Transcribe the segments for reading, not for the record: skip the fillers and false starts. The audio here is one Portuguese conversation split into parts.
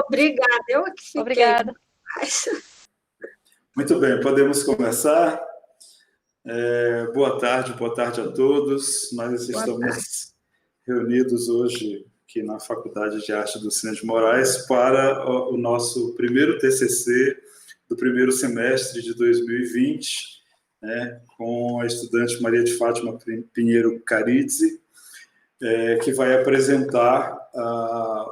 Obrigada, eu que fiquei. Obrigada. Muito bem, podemos começar. Boa tarde a todos. Nós estamos reunidos hoje aqui na Faculdade de Arte do Cine de Moraes para o nosso primeiro TCC do primeiro semestre de 2020, com a estudante Maria de Fátima Pinheiro Carizzi, que vai apresentar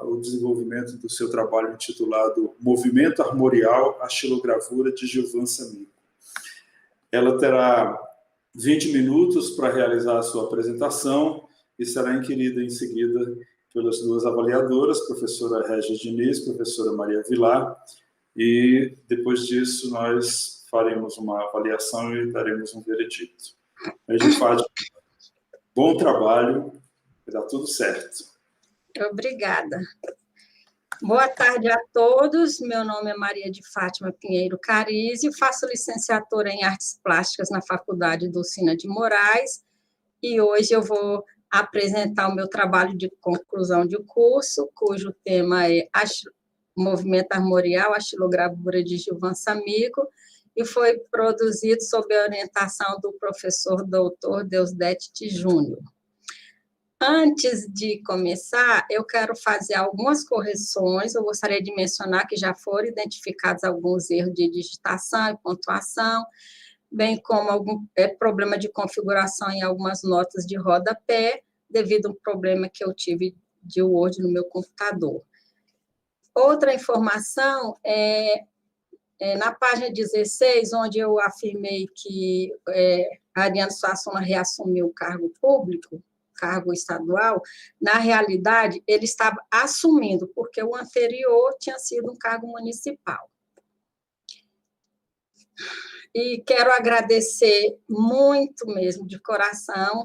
o desenvolvimento do seu trabalho intitulado Movimento Armorial, a Xilogravura de Gilvan Samico. Ela terá 20 minutos para realizar a sua apresentação e será inquirida em seguida pelas duas avaliadoras, professora Régia Diniz, professora Maria Vilar, e depois disso nós faremos uma avaliação e daremos um veredito. Maria de Fátima, bom trabalho, vai dar tudo certo. Obrigada. Boa tarde a todos, meu nome é Maria de Fátima Pinheiro Carizzi, faço licenciatura em Artes Plásticas na Faculdade do Cine de Moraes, e hoje eu vou apresentar o meu trabalho de conclusão de curso, cujo tema é Movimento Armorial, a Xilogravura de Gilvan Samico, e foi produzido sob a orientação do professor doutor Deusdedit Júnior. Antes de começar, eu quero fazer algumas correções. Eu gostaria de mencionar que já foram identificados alguns erros de digitação e pontuação, bem como algum problema de configuração em algumas notas de rodapé, devido a um problema que eu tive de Word no meu computador. Outra informação na página 16, onde eu afirmei que Ariano Suassuna reassumiu o cargo público, cargo estadual, na realidade, ele estava assumindo, porque o anterior tinha sido um cargo municipal. E quero agradecer muito mesmo, de coração,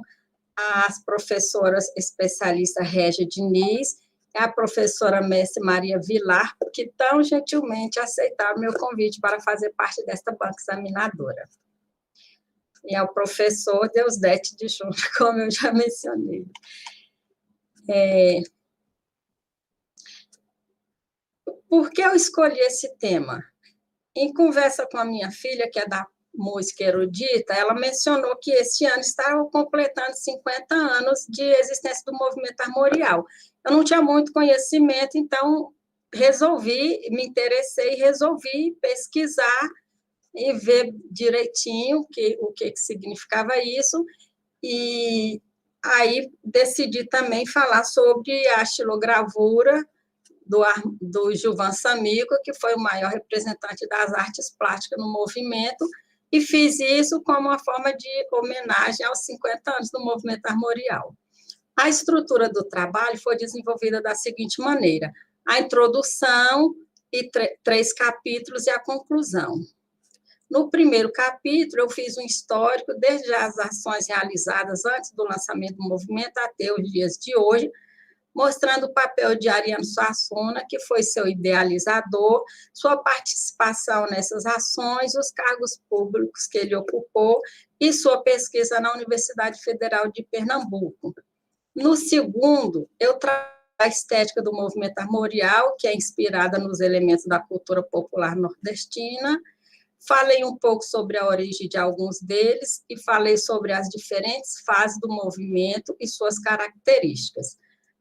às professoras especialistas Régia Diniz e a professora mestre Maria Vilar, que tão gentilmente aceitaram meu convite para fazer parte desta banca examinadora. E ao professor Deusdedit Júnior, como eu já mencionei. Por que eu escolhi esse tema? Em conversa com a minha filha, que é da música erudita, ela mencionou que este ano estava completando 50 anos de existência do movimento armorial. Eu não tinha muito conhecimento, então me interessei e resolvi pesquisar e ver direitinho o que significava isso, e aí decidi também falar sobre a xilogravura do Gilvan Samico, que foi o maior representante das artes plásticas no movimento, e fiz isso como uma forma de homenagem aos 50 anos do movimento armorial. A estrutura do trabalho foi desenvolvida da seguinte maneira: a introdução e 3 capítulos e a conclusão. No primeiro capítulo, eu fiz um histórico desde as ações realizadas antes do lançamento do movimento até os dias de hoje, mostrando o papel de Ariano Suassuna, que foi seu idealizador, sua participação nessas ações, os cargos públicos que ele ocupou e sua pesquisa na Universidade Federal de Pernambuco. No segundo, eu trago a estética do movimento armorial, que é inspirada nos elementos da cultura popular nordestina. Falei um pouco sobre a origem de alguns deles e falei sobre as diferentes fases do movimento e suas características.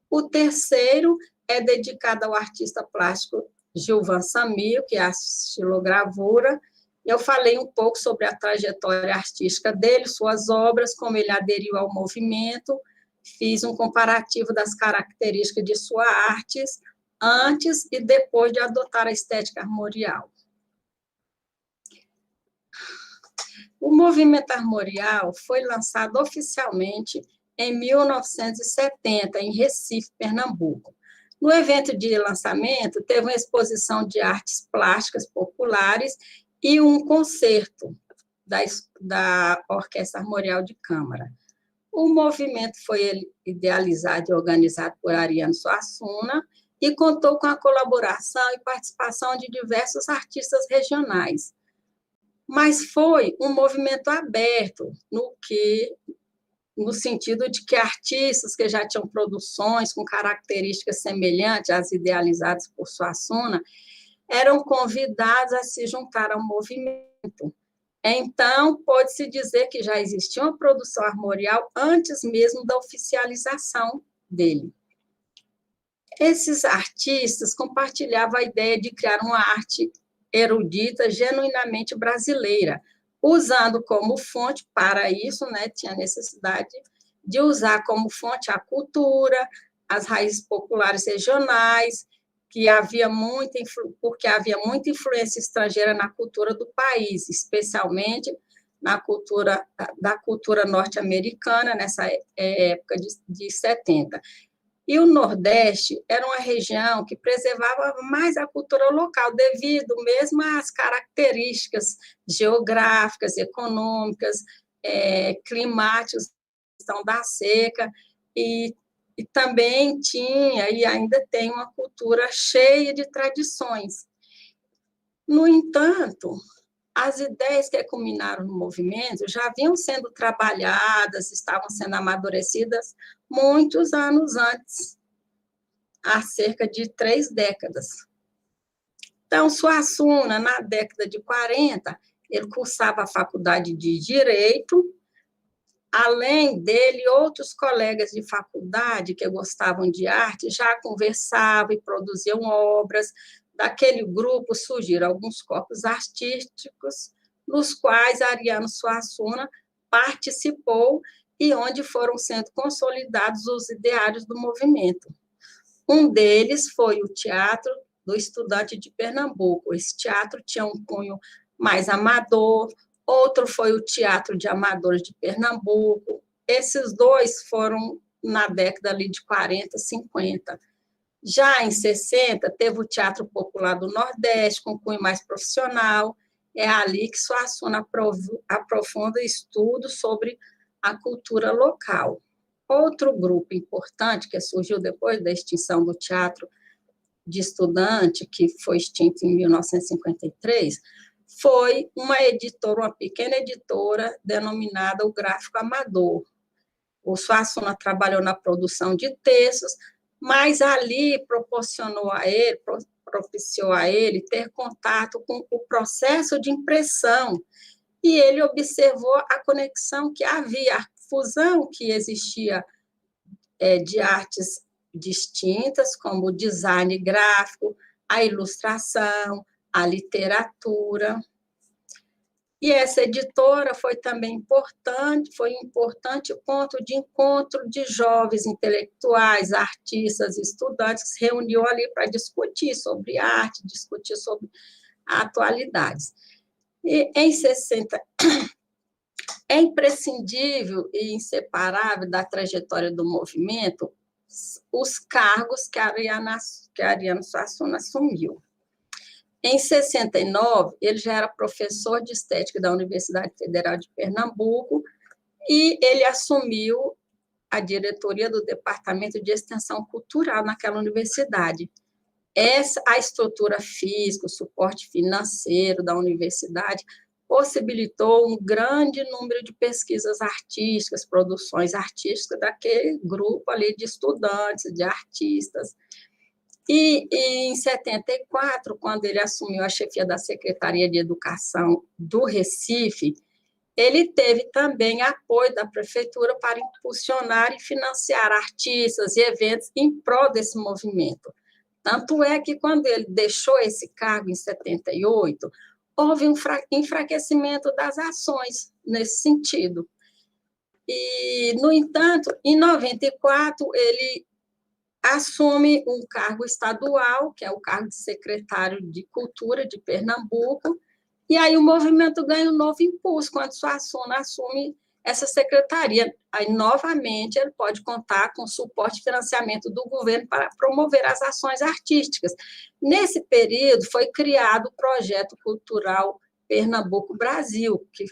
O terceiro é dedicado ao artista plástico Gilvan Samico, que é a xilogravura. Eu falei um pouco sobre a trajetória artística dele, suas obras, como ele aderiu ao movimento, fiz um comparativo das características de suas artes antes e depois de adotar a estética armorial. O movimento armorial foi lançado oficialmente em 1970, em Recife, Pernambuco. No evento de lançamento, teve uma exposição de artes plásticas populares e um concerto da Orquestra Armorial de Câmara. O movimento foi idealizado e organizado por Ariano Suassuna e contou com a colaboração e participação de diversos artistas regionais. Mas foi um movimento aberto, no que no sentido de que artistas que já tinham produções com características semelhantes às idealizadas por Suassuna eram convidados a se juntar ao movimento. Então, pode-se dizer que já existia uma produção armorial antes mesmo da oficialização dele. Esses artistas compartilhavam a ideia de criar uma arte erudita genuinamente brasileira, usando como fonte, para isso, né, tinha necessidade de usar como fonte a cultura, as raízes populares regionais, porque havia muita influência estrangeira na cultura do país, especialmente na cultura norte-americana, nessa época de 70. E o Nordeste era uma região que preservava mais a cultura local, devido mesmo às características geográficas, econômicas, climáticas, questão da seca, e também tinha e ainda tem uma cultura cheia de tradições. No entanto, as ideias que culminaram no movimento já vinham sendo trabalhadas, estavam sendo amadurecidas muitos anos antes, há cerca de 3 décadas. Então, Suassuna, na década de 40, ele cursava a faculdade de Direito. Além dele, outros colegas de faculdade que gostavam de arte já conversavam e produziam obras. Daquele grupo surgiram alguns corpos artísticos, nos quais Ariano Suassuna participou e onde foram sendo consolidados os ideários do movimento. Um deles foi o Teatro do Estudante de Pernambuco. Esse teatro tinha um cunho mais amador. Outro foi o Teatro de Amadores de Pernambuco. Esses dois foram na década ali de 40, 50. Já em 60, teve o Teatro Popular do Nordeste, com cunho mais profissional. É ali que Suassuna aprofunda estudos sobre a cultura local. Outro grupo importante, que surgiu depois da extinção do Teatro de Estudante, que foi extinto em 1953, foi uma pequena editora denominada O Gráfico Amador. O Suassuna trabalhou na produção de textos, mas ali propiciou a ele ter contato com o processo de impressão, e ele observou a conexão que havia, a fusão que existia de artes distintas, como o design gráfico, a ilustração, a literatura. E essa editora foi também importante, foi um importante ponto de encontro de jovens intelectuais, artistas, estudantes, que se reuniam ali para discutir sobre arte, discutir sobre atualidades. E em 60, é imprescindível e inseparável da trajetória do movimento os cargos que Ariano Suassuna assumiu. Em 69, ele já era professor de estética da Universidade Federal de Pernambuco e ele assumiu a diretoria do Departamento de Extensão Cultural naquela universidade. A estrutura física, o suporte financeiro da universidade possibilitou um grande número de pesquisas artísticas, produções artísticas daquele grupo ali de estudantes, de artistas. E em 74, quando ele assumiu a chefia da Secretaria de Educação do Recife, ele teve também apoio da prefeitura para impulsionar e financiar artistas e eventos em prol desse movimento. Tanto é que, quando ele deixou esse cargo em 78, houve um enfraquecimento das ações nesse sentido. E, no entanto, em 94, ele assume um cargo estadual, que é o cargo de secretário de Cultura de Pernambuco, e aí o movimento ganha um novo impulso quando Suassuna assume essa secretaria. Aí, novamente, ele pode contar com suporte e financiamento do governo para promover as ações artísticas. Nesse período, foi criado o Projeto Cultural Pernambuco Brasil, que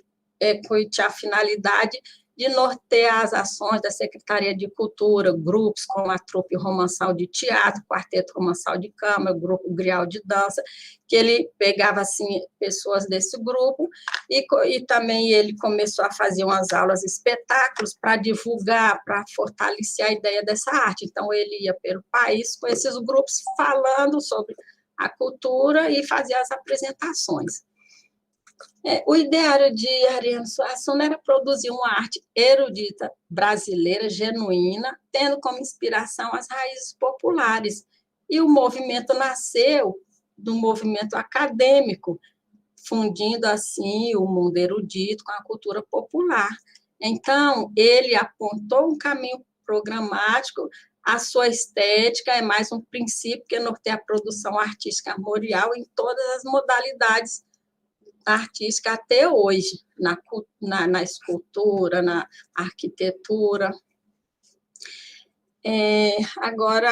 tinha a finalidade de nortear as ações da Secretaria de Cultura, grupos como a Trupe Romançal de Teatro, Quarteto Romançal de Câmara, Grupo Grial de Dança, que ele pegava, assim, pessoas desse grupo, e também ele começou a fazer umas aulas, espetáculos, para divulgar, para fortalecer a ideia dessa arte. Então, ele ia pelo país com esses grupos falando sobre a cultura e fazia as apresentações. O ideário de Ariano Suassuna era produzir uma arte erudita brasileira, genuína, tendo como inspiração as raízes populares. E o movimento nasceu do movimento acadêmico, fundindo, assim, o mundo erudito com a cultura popular. Então, ele apontou um caminho programático, a sua estética é mais um princípio que norteia a produção artística armorial em todas as modalidades artística até hoje, na escultura, na arquitetura. Agora,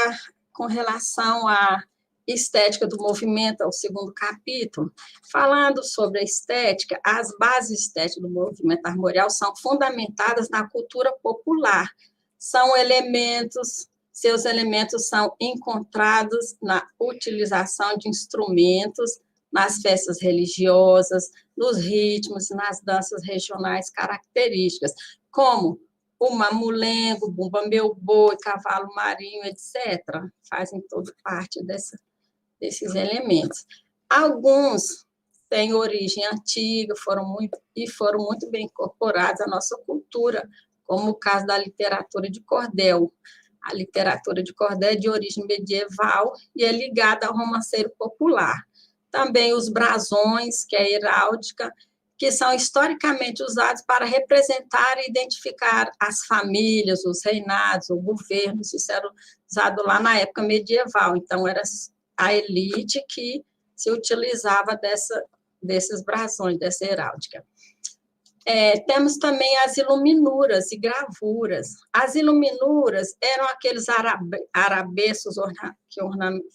com relação à estética do movimento, ao segundo capítulo, falando sobre a estética, as bases estéticas do movimento armorial são fundamentadas na cultura popular, seus elementos são encontrados na utilização de instrumentos, nas festas religiosas, nos ritmos, nas danças regionais características, como o mamulengo, bumba meu boi, cavalo marinho, etc. Fazem toda parte desses elementos. Alguns têm origem antiga, foram muito bem incorporados à nossa cultura, como o caso da literatura de cordel. A literatura de cordel é de origem medieval e é ligada ao romanceiro popular. Também os brasões, que é a heráldica, que são historicamente usados para representar e identificar as famílias, os reinados, o governo. Isso era usado lá na época medieval. Então, era a elite que se utilizava desses brasões, dessa heráldica. Temos também as iluminuras e gravuras. As iluminuras eram aqueles arabescos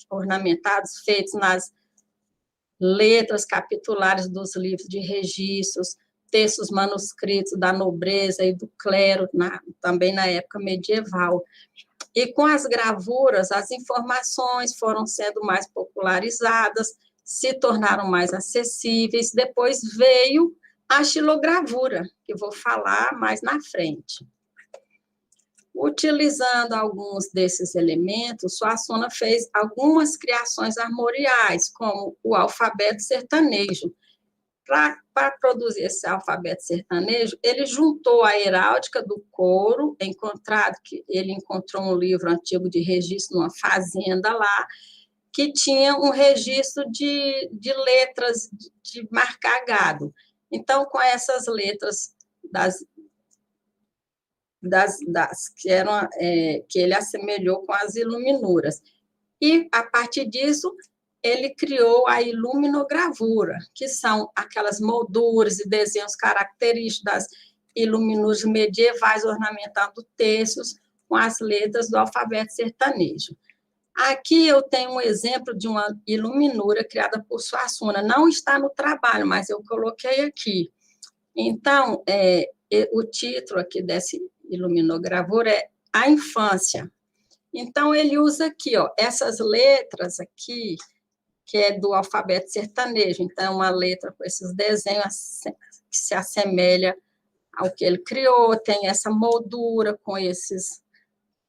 ornamentados, feitos nas letras capitulares dos livros de registros, textos manuscritos da nobreza e do clero, também na época medieval. E com as gravuras, as informações foram sendo mais popularizadas, se tornaram mais acessíveis. Depois veio a xilogravura, que eu vou falar mais na frente. Utilizando alguns desses elementos, Suassuna fez algumas criações armoriais, como o alfabeto sertanejo. Para produzir esse alfabeto sertanejo, ele juntou a heráldica do couro, ele encontrou um livro antigo de registro numa fazenda lá, que tinha um registro de letras de marcar gado. Então, com essas letras que ele assemelhou com as iluminuras. E, a partir disso, ele criou a iluminogravura, que são aquelas molduras e desenhos característicos das iluminuras medievais, ornamentando textos com as letras do alfabeto sertanejo. Aqui eu tenho um exemplo de uma iluminura criada por Suassuna. Não está no trabalho, mas eu coloquei aqui. Então, o título aqui dessa iluminogravura é A Infância. Então, ele usa aqui, ó, essas letras aqui, que é do alfabeto sertanejo. Então, uma letra com esses desenhos que se assemelha ao que ele criou, tem essa moldura com esses,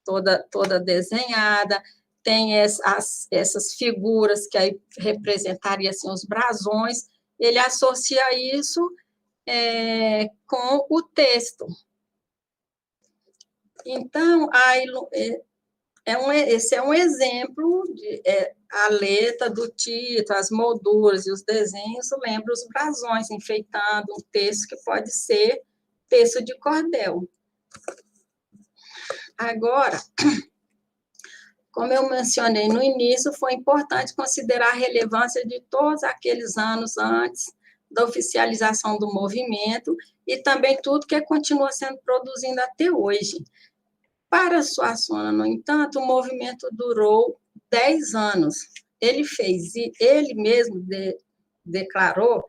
toda desenhada, tem essas figuras que aí representariam assim, os brasões, ele associa isso com o texto. Então, esse é um exemplo de a letra do título, as molduras e os desenhos lembram os brasões, enfeitando um texto que pode ser texto de cordel. Agora, como eu mencionei no início, foi importante considerar a relevância de todos aqueles anos antes da oficialização do movimento e também tudo que continua sendo produzido até hoje. Para Suassuna, no entanto, o movimento durou 10 anos. Ele mesmo declarou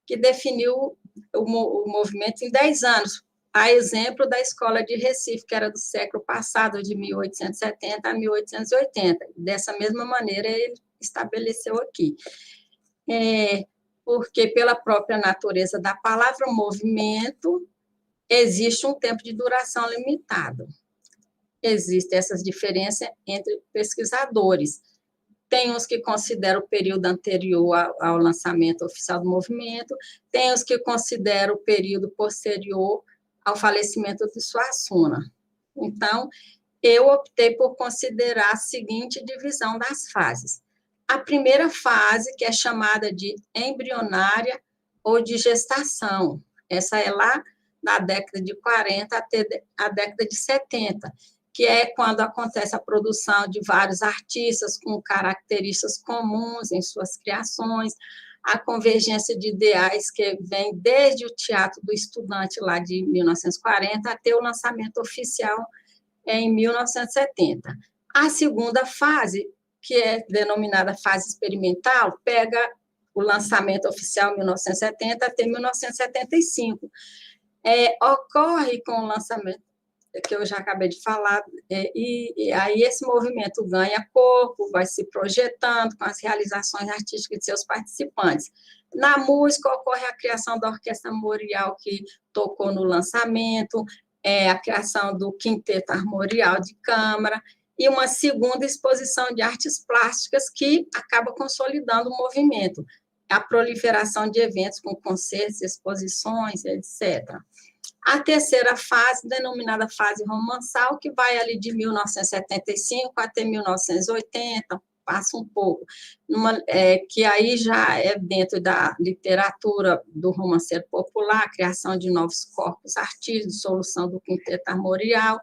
que definiu o movimento em 10 anos, a exemplo da escola de Recife, que era do século passado, de 1870 a 1880. Dessa mesma maneira, ele estabeleceu aqui. Porque, pela própria natureza da palavra movimento, existe um tempo de duração limitado. Existem essas diferenças entre pesquisadores. Tem os que consideram o período anterior ao lançamento oficial do movimento, tem os que consideram o período posterior ao falecimento de Suassuna. Então, eu optei por considerar a seguinte divisão das fases. A primeira fase, que é chamada de embrionária ou de gestação, essa é lá na década de 40 até a década de 70, que é quando acontece a produção de vários artistas com características comuns em suas criações, a convergência de ideais que vem desde o Teatro do Estudante, lá de 1940, até o lançamento oficial em 1970. A segunda fase, que é denominada fase experimental, pega o lançamento oficial em 1970 até 1975. Ocorre com o lançamento que eu já acabei de falar, e aí esse movimento ganha corpo, vai se projetando com as realizações artísticas de seus participantes. Na música, ocorre a criação da Orquestra Armorial, que tocou no lançamento, a criação do Quinteto Armorial de Câmara, e uma segunda exposição de artes plásticas que acaba consolidando o movimento, a proliferação de eventos com concertos, exposições, etc. A terceira fase, denominada fase romançal, que vai ali de 1975 até 1980, passa um pouco, que aí já é dentro da literatura do romanceiro popular, criação de novos corpos artísticos, dissolução do Quinteto Armorial,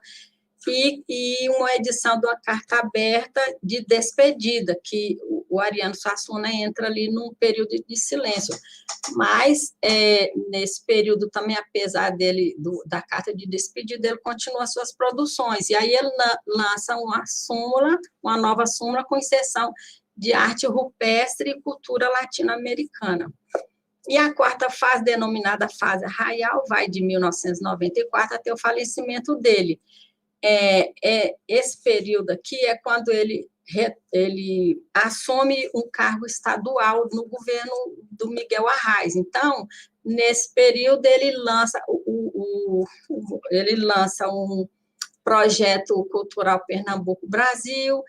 e uma edição da Carta Aberta de Despedida, que o Ariano Suassuna entra ali num período de silêncio. Mas, nesse período também, apesar da Carta de Despedida, ele continua suas produções, e aí ele lança uma nova súmula com inserção de arte rupestre e cultura latino-americana. E a quarta fase, denominada fase arraial, vai de 1994 até o falecimento dele. Esse período aqui é quando ele assume um cargo estadual no governo do Miguel Arraes. Então, nesse período, ele lança um projeto cultural Pernambuco-Brasil,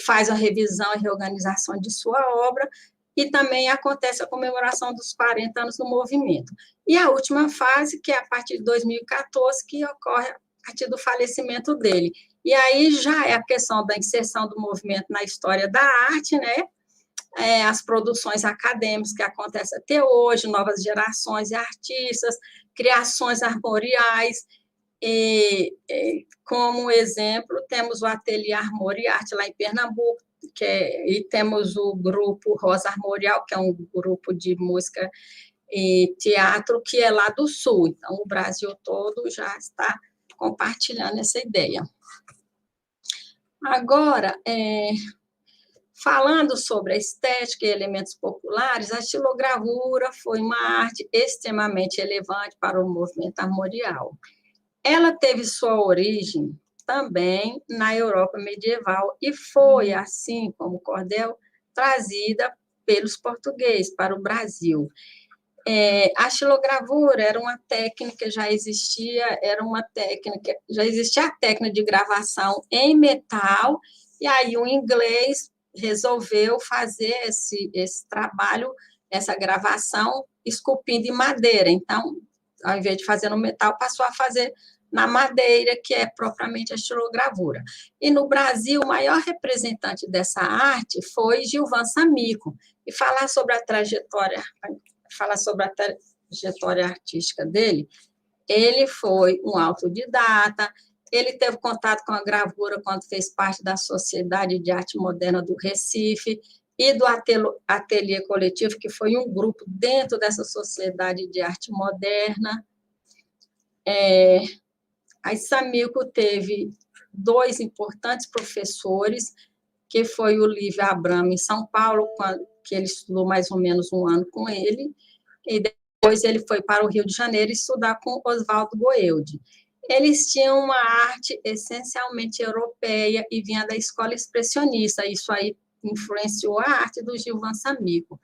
faz a revisão e reorganização de sua obra, e também acontece a comemoração dos 40 anos do movimento. E a última fase, que é a partir de 2014, que ocorre a partir do falecimento dele. E aí já é a questão da inserção do movimento na história da arte, né? As produções acadêmicas que acontecem até hoje, novas gerações de artistas, criações armoriais. Como exemplo, temos o Ateliê Armoriarte lá em Pernambuco, e temos o grupo Rosa Armorial, que é um grupo de música e teatro que é lá do Sul. Então, o Brasil todo já está compartilhando essa ideia. Agora, falando sobre a estética e elementos populares, a estilogravura foi uma arte extremamente relevante para o movimento armorial. Ela teve sua origem também na Europa medieval e foi, assim como o cordel, trazida pelos portugueses para o Brasil. A estilogravura era uma técnica, já existia a técnica de gravação em metal, e aí o inglês resolveu fazer esse trabalho, essa gravação, esculpindo em madeira. Então, ao invés de fazer no metal, passou a fazer na madeira, que é propriamente a estilogravura. E no Brasil, o maior representante dessa arte foi Gilvan Samico. E falar sobre a trajetória artística dele, ele foi um autodidata, ele teve contato com a gravura quando fez parte da Sociedade de Arte Moderna do Recife e do Ateliê Coletivo, que foi um grupo dentro dessa Sociedade de Arte Moderna. A Samico teve 2 importantes professores, que foi o Lívio Abramo, em São Paulo, que ele estudou mais ou menos um ano com ele, e Depois ele foi para o Rio de Janeiro estudar com Oswaldo Goeldi. Eles tinham uma arte essencialmente europeia e vinha da escola expressionista. Isso aí influenciou a arte do Gilvan Samigro.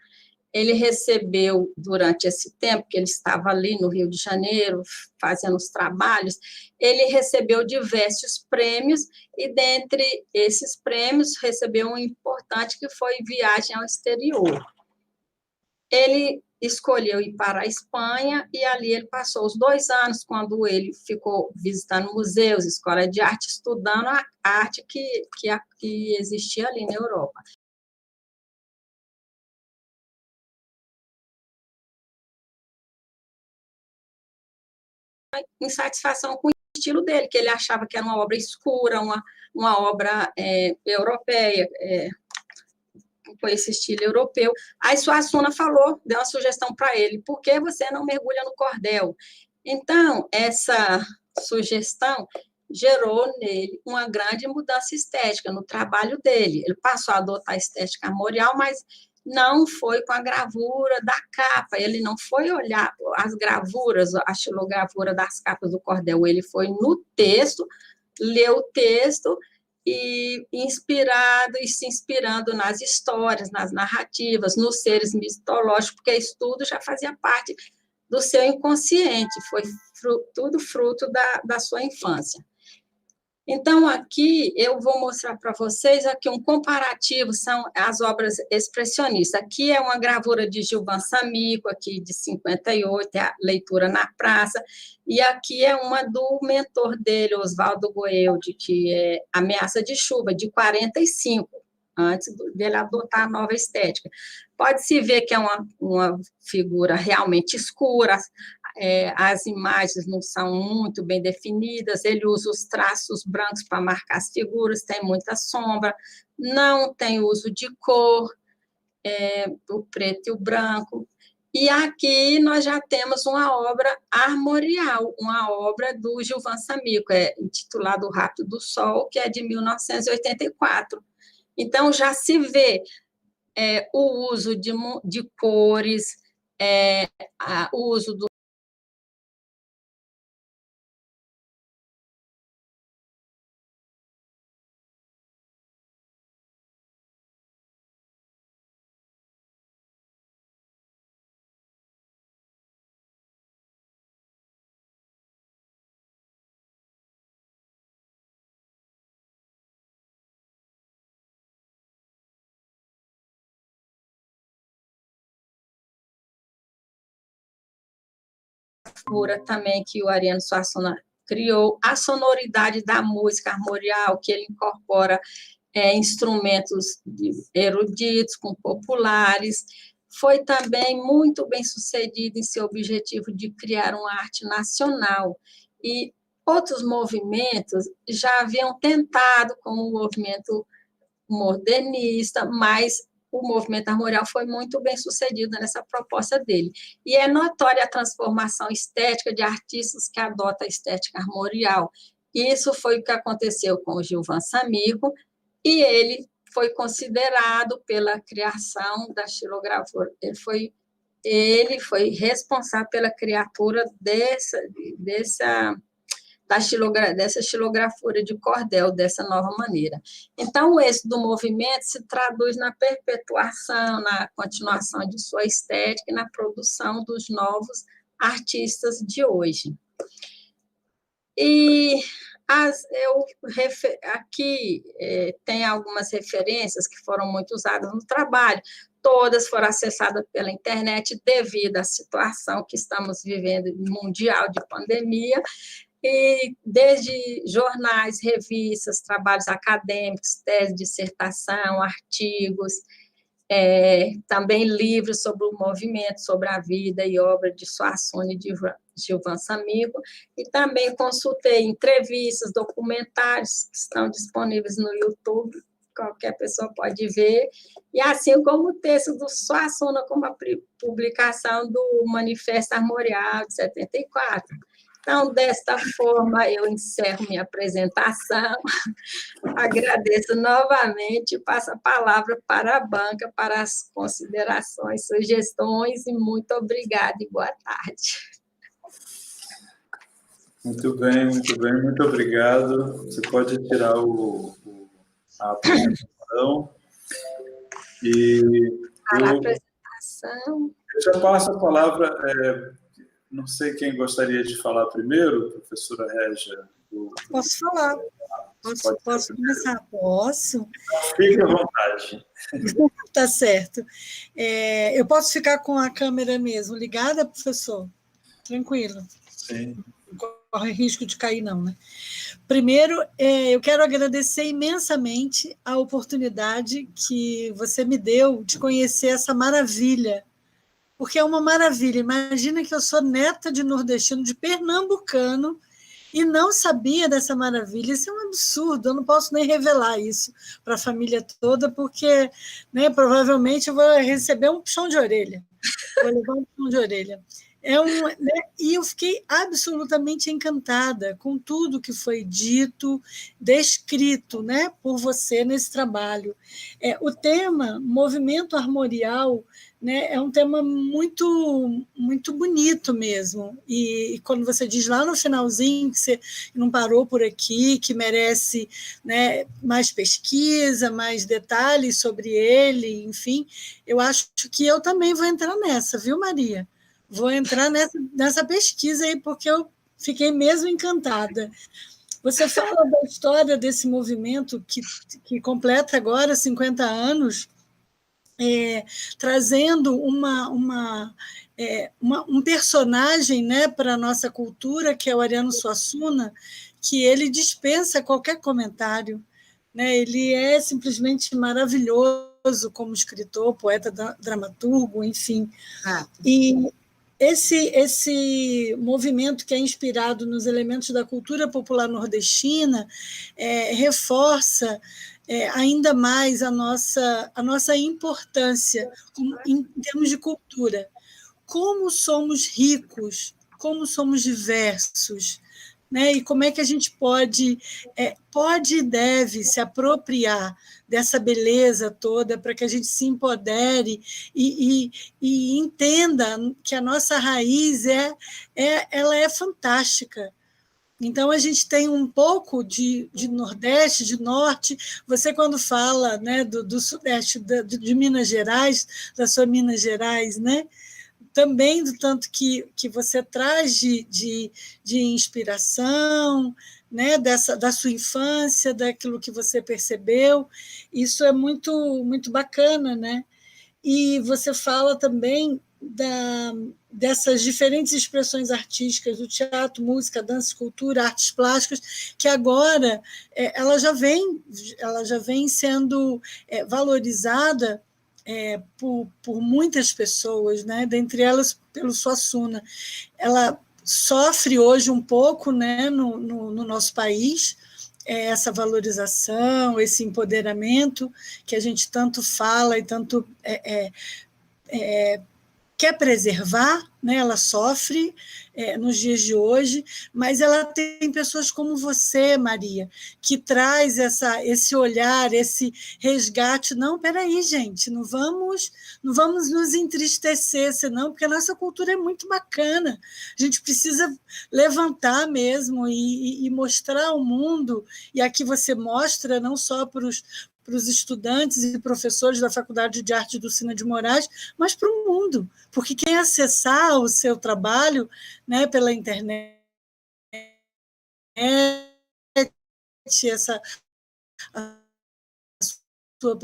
Ele recebeu, durante esse tempo que ele estava ali no Rio de Janeiro, fazendo os trabalhos, ele recebeu diversos prêmios, e dentre esses prêmios, recebeu um importante, que foi Viagem ao Exterior. Ele escolheu ir para a Espanha, e ali ele passou os 2 anos, quando ele ficou visitando museus, escola de arte, estudando a arte que existia ali na Europa. Insatisfação com o estilo dele, que ele achava que era uma obra escura, uma obra europeia, com esse estilo europeu. Aí Suassuna falou, deu uma sugestão para ele: por que você não mergulha no cordel? Então, essa sugestão gerou nele uma grande mudança estética no trabalho dele. Ele passou a adotar a estética armorial, mas não foi com a gravura da capa, ele não foi olhar as gravuras, a xilogravura das capas do cordel, ele foi no texto, leu o texto e se inspirando nas histórias, nas narrativas, nos seres mitológicos, porque isso tudo já fazia parte do seu inconsciente, foi tudo fruto da sua infância. Então, aqui eu vou mostrar para vocês aqui um comparativo, são as obras expressionistas. Aqui é uma gravura de Gilvan Samigro, aqui de 58, é a Leitura na Praça, e aqui é uma do mentor dele, Oswaldo Goeldi, que é Ameaça de Chuva, de 45, antes dele adotar a nova estética. Pode-se ver que é uma figura realmente escura, as imagens não são muito bem definidas, ele usa os traços brancos para marcar as figuras, tem muita sombra, não tem uso de cor, o preto e o branco. E aqui nós já temos uma obra armorial, uma obra do Gilvan Samigro, intitulada O Rapto do Sol, que é de 1984. Então, já se vê o uso de cores, o uso do também que o Ariano Suassuna criou, a sonoridade da música armorial, que ele incorpora instrumentos eruditos com populares, foi também muito bem sucedido em seu objetivo de criar uma arte nacional. E outros movimentos já haviam tentado, como o movimento modernista, mas o movimento armorial foi muito bem sucedido nessa proposta dele. E é notória a transformação estética de artistas que adotam a estética armorial. Isso foi o que aconteceu com o Gilvan Samigro, e ele foi considerado pela criação da xilogravura. Ele foi responsável pela criatura dessa xilografura de cordel, dessa nova maneira. Então, o êxito do movimento se traduz na perpetuação, na continuação de sua estética e na produção dos novos artistas de hoje. E aqui tem algumas referências que foram muito usadas no trabalho, todas foram acessadas pela internet devido à situação que estamos vivendo mundial de pandemia, e desde jornais, revistas, trabalhos acadêmicos, tese, dissertação, artigos, também livros sobre o movimento, sobre a vida e obra de Suassuna e de Gilvan Samigro, e também consultei entrevistas, documentários que estão disponíveis no YouTube, qualquer pessoa pode ver, e assim como o texto do Suassuna, como a publicação do Manifesto Armorial de 74. Então, desta forma, eu encerro minha apresentação. Agradeço novamente, passo a palavra para a banca, para as considerações, sugestões, e muito obrigada e boa tarde. Muito bem, muito obrigado. Você pode tirar a apresentação. E Para a apresentação. eu já passo a palavra, não sei quem gostaria de falar primeiro, professora Régia. Posso falar. Posso começar? Posso. Fique à vontade. Tá certo. Eu posso ficar com a câmera mesmo ligada, professor? Tranquilo. Sim. Não corre risco de cair, não, né? Primeiro, eu quero agradecer imensamente a oportunidade que você me deu de conhecer essa maravilha, porque é uma maravilha. Imagina que eu sou neta de nordestino, de pernambucano, e não sabia dessa maravilha. Isso é um absurdo, eu não posso nem revelar isso para a família toda, porque, né, provavelmente eu vou receber um puxão de orelha. Vou levar um puxão de orelha. E eu fiquei absolutamente encantada com tudo que foi dito, descrito, né, por você nesse trabalho. O tema movimento armorial, né, é um tema muito, muito bonito mesmo. E quando você diz lá no finalzinho que você não parou por aqui, que merece, né, mais pesquisa, mais detalhes sobre ele, enfim, eu acho que eu também vou entrar nessa, viu, Maria? Vou entrar nessa pesquisa aí, porque eu fiquei mesmo encantada. Você fala da história desse movimento que completa agora 50 anos, trazendo um personagem, né, para a nossa cultura, que é o Ariano Suassuna, que ele dispensa qualquer comentário. Né? Ele é simplesmente maravilhoso como escritor, poeta, dramaturgo, enfim. E esse movimento que é inspirado nos elementos da cultura popular nordestina reforça ainda mais a nossa importância em termos de cultura. Como somos ricos, como somos diversos, né? E como é que a gente pode e deve se apropriar dessa beleza toda para que a gente se empodere e entenda que a nossa raiz ela é fantástica. Então, a gente tem um pouco de Nordeste, de Norte. Você, quando fala, né, do Sudeste, de Minas Gerais, da sua Minas Gerais, né? Também do tanto que você traz de inspiração, né, da sua infância, daquilo que você percebeu. Isso é muito, muito bacana, né? E você fala também dessas diferentes expressões artísticas, do teatro, música, dança, escultura, artes plásticas, que agora ela já vem sendo valorizada por muitas pessoas, né? Dentre elas pelo Suassuna. Ela sofre hoje um pouco, né, no nosso país, essa valorização, esse empoderamento que a gente tanto fala e tanto quer preservar, né? Ela sofre nos dias de hoje, mas ela tem pessoas como você, Maria, que traz esse olhar, esse resgate. Não, peraí, gente, não vamos nos entristecer, senão, porque a nossa cultura é muito bacana. A gente precisa levantar mesmo e mostrar ao mundo, e aqui você mostra não só para os estudantes e professores da Faculdade de Arte do Sina de Moraes, mas para o mundo, porque quem acessar o seu trabalho, né, pela internet, a sua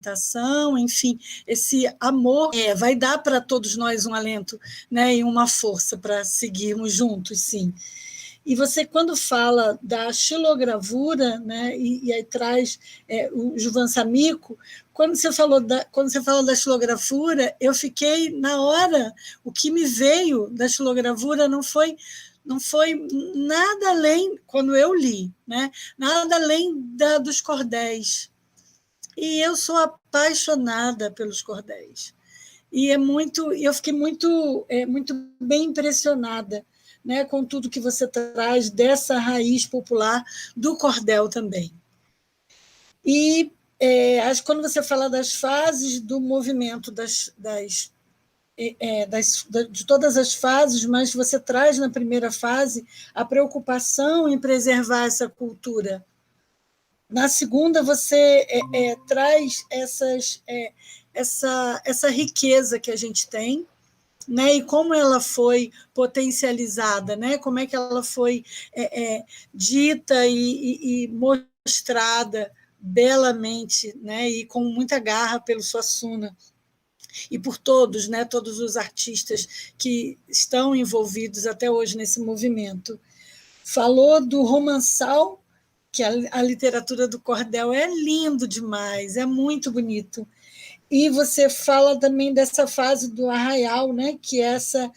apresentação, enfim, esse amor vai dar para todos nós um alento, né, e uma força para seguirmos juntos, sim. E você, quando fala da xilogravura, né, e aí traz o Juvan Samico, quando você fala da xilogravura, eu fiquei, na hora, o que me veio da xilogravura não foi nada além, quando eu li, né, nada além dos cordéis. E eu sou apaixonada pelos cordéis. E eu fiquei muito bem impressionada, né, com tudo que você traz dessa raiz popular do cordel também. E acho que quando você fala das fases do movimento, de todas as fases, mas você traz na primeira fase a preocupação em preservar essa cultura. Na segunda, você traz essa riqueza que a gente tem, né, e como ela foi potencializada, né, como é que ela foi dita e mostrada belamente, né, e com muita garra pelo Suassuna e por todos, né, todos os artistas que estão envolvidos até hoje nesse movimento. Falou do romançal, que a literatura do cordel é lindo demais, é muito bonito. E você fala também dessa fase do arraial, né, que é essa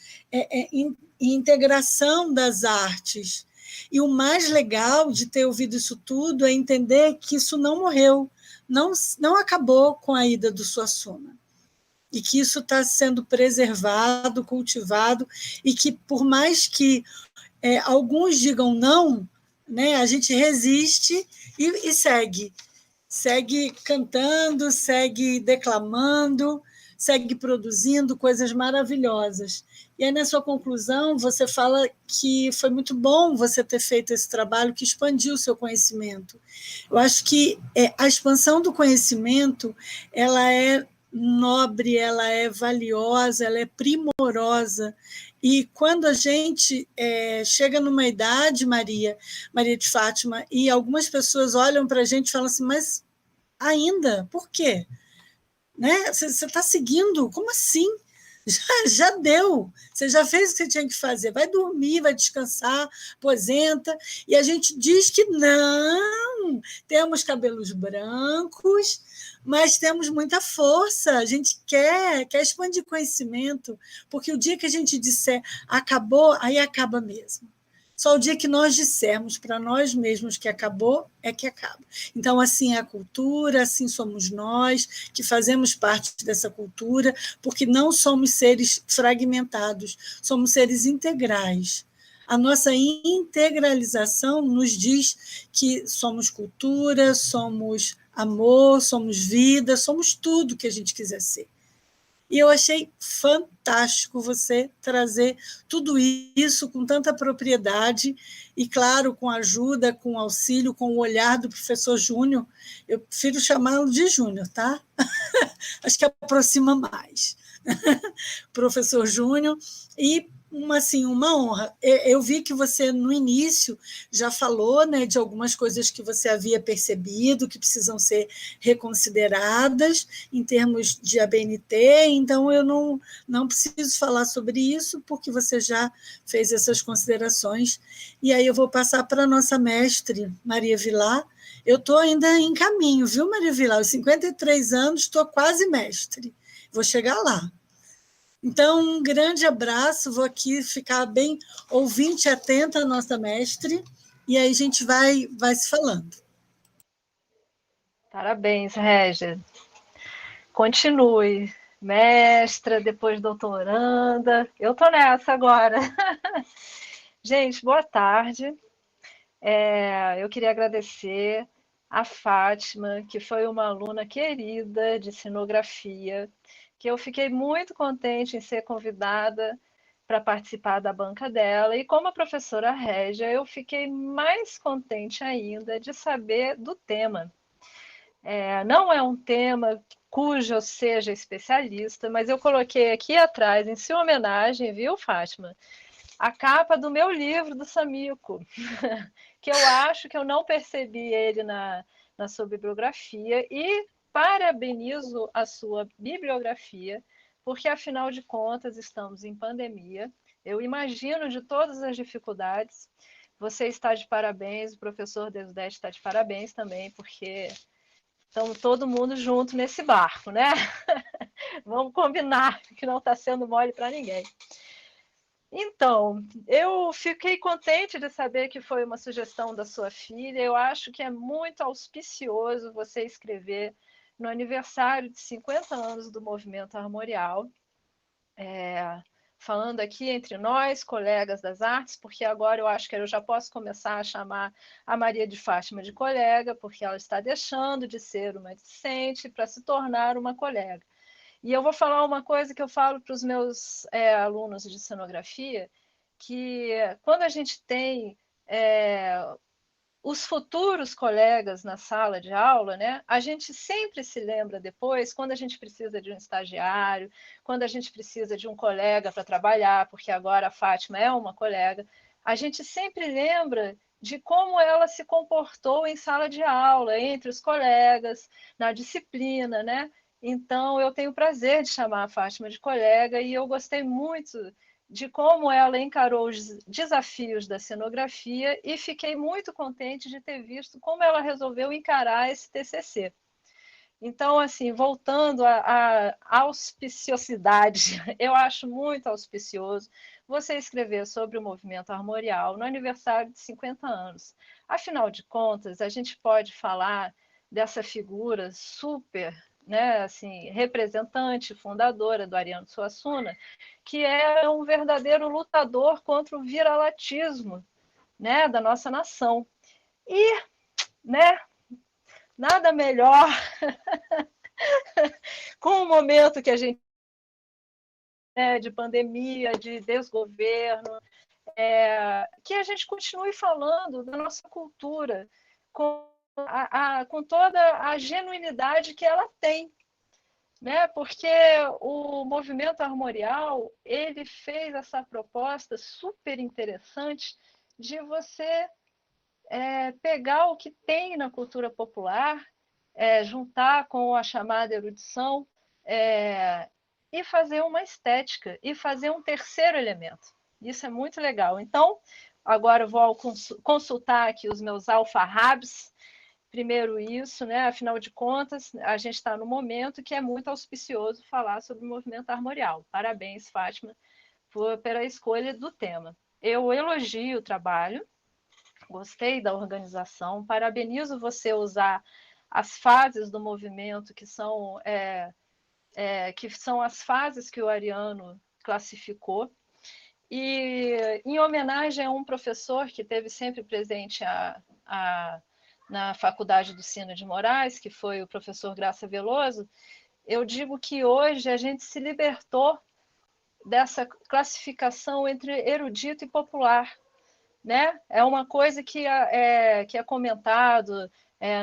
integração das artes. E o mais legal de ter ouvido isso tudo é entender que isso não morreu, não acabou com a ida do Suassuna, e que isso está sendo preservado, cultivado, e que, por mais que alguns digam não, né, a gente resiste e segue cantando, segue declamando, segue produzindo coisas maravilhosas. E aí, na sua conclusão, você fala que foi muito bom você ter feito esse trabalho que expandiu o seu conhecimento. Eu acho que a expansão do conhecimento, ela é nobre, ela é valiosa, ela é primorosa. E quando a gente chega numa idade, Maria de Fátima, e algumas pessoas olham para a gente e falam assim, mas ainda, por quê? Né? Você está seguindo? Como assim? Já deu, você já fez o que você tinha que fazer, vai dormir, vai descansar, aposenta, e a gente diz que não, temos cabelos brancos, mas temos muita força, a gente quer expandir conhecimento, porque o dia que a gente disser acabou, aí acaba mesmo. Só o dia que nós dissermos para nós mesmos que acabou, é que acaba. Então, assim é a cultura, assim somos nós, que fazemos parte dessa cultura, porque não somos seres fragmentados, somos seres integrais. A nossa integralização nos diz que somos cultura, somos amor, somos vida, somos tudo que a gente quiser ser. E eu achei fantástico você trazer tudo isso com tanta propriedade e, claro, com ajuda, com auxílio, com o olhar do professor Júnior. Eu prefiro chamá-lo de Júnior, tá? Acho que aproxima mais. Professor Júnior, e uma honra. Eu vi que você, no início, já falou, né, de algumas coisas que você havia percebido, que precisam ser reconsideradas em termos de ABNT, então eu não preciso falar sobre isso, porque você já fez essas considerações. E aí eu vou passar para a nossa mestre, Maria Vilar. Eu estou ainda em caminho, viu, Maria Vilar? Aos 53 anos, estou quase mestre. Vou chegar lá. Então, um grande abraço, vou aqui ficar bem ouvinte atenta à nossa mestre, e aí a gente vai se falando. Parabéns, Régia. Continue, mestra, depois doutoranda. Eu estou nessa agora. Gente, boa tarde. Eu queria agradecer a Fátima, que foi uma aluna querida de cenografia, que eu fiquei muito contente em ser convidada para participar da banca dela. E como a professora Régia, eu fiquei mais contente ainda de saber do tema. Não é um tema cujo eu seja especialista, mas eu coloquei aqui atrás, em sua homenagem, viu, Fátima? A capa do meu livro do Samico, que eu acho que eu não percebi ele na sua bibliografia, e parabenizo a sua bibliografia, porque, afinal de contas, estamos em pandemia. Eu imagino de todas as dificuldades. Você está de parabéns, o professor Deusdete está de parabéns também, porque estamos todo mundo junto nesse barco, né? Vamos combinar que não está sendo mole para ninguém. Então, eu fiquei contente de saber que foi uma sugestão da sua filha. Eu acho que é muito auspicioso você escrever no aniversário de 50 anos do Movimento Armorial. falando aqui entre nós, colegas das artes, porque agora eu acho que eu já posso começar a chamar a Maria de Fátima de colega, porque ela está deixando de ser uma discente para se tornar uma colega. E eu vou falar uma coisa que eu falo para os meus alunos de cenografia, que quando a gente tem os futuros colegas na sala de aula, né, a gente sempre se lembra depois, quando a gente precisa de um estagiário, quando a gente precisa de um colega para trabalhar, porque agora a Fátima é uma colega, a gente sempre lembra de como ela se comportou em sala de aula, entre os colegas, na disciplina, né? Então, eu tenho o prazer de chamar a Fátima de colega e eu gostei muito de como ela encarou os desafios da cenografia e fiquei muito contente de ter visto como ela resolveu encarar esse TCC. Então, assim, voltando à auspiciosidade, eu acho muito auspicioso você escrever sobre o movimento armorial no aniversário de 50 anos. Afinal de contas, a gente pode falar dessa figura super, né, assim, representante, fundadora do Ariano Suassuna, que é um verdadeiro lutador contra o viralatismo, né, da nossa nação. E, né, nada melhor com o momento que a gente de pandemia, de desgoverno, que a gente continue falando da nossa cultura com toda a genuinidade que ela tem, né? Porque o movimento armorial ele fez essa proposta super interessante de você pegar o que tem na cultura popular, juntar com a chamada erudição e fazer uma estética e fazer um terceiro elemento. Isso é muito legal. Então, agora eu vou consultar aqui os meus alfarrabes. Primeiro isso, né? Afinal de contas, a gente está no momento que é muito auspicioso falar sobre o movimento armorial. Parabéns, Fátima, pela escolha do tema. Eu elogio o trabalho, gostei da organização, parabenizo você usar as fases do movimento, que são as fases que o Ariano classificou, e em homenagem a um professor que esteve sempre presente na Faculdade do Sino de Moraes, que foi o professor Graça Veloso, eu digo que hoje a gente se libertou dessa classificação entre erudito e popular, né? É uma coisa que é comentado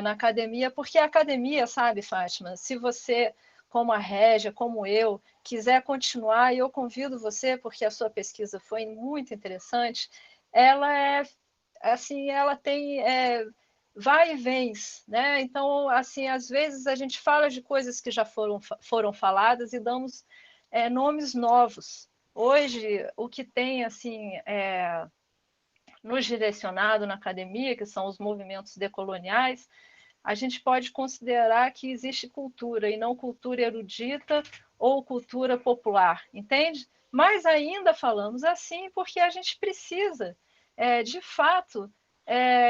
na academia, porque a academia, sabe, Fátima, se você, como a Régia, como eu, quiser continuar, e eu convido você, porque a sua pesquisa foi muito interessante, ela tem vai e vens, né? Então, assim, às vezes a gente fala de coisas que já foram faladas e damos nomes novos. Hoje, o que tem, assim, nos direcionado na academia, que são os movimentos decoloniais, a gente pode considerar que existe cultura, e não cultura erudita ou cultura popular, entende? Mas ainda falamos assim porque a gente precisa, de fato,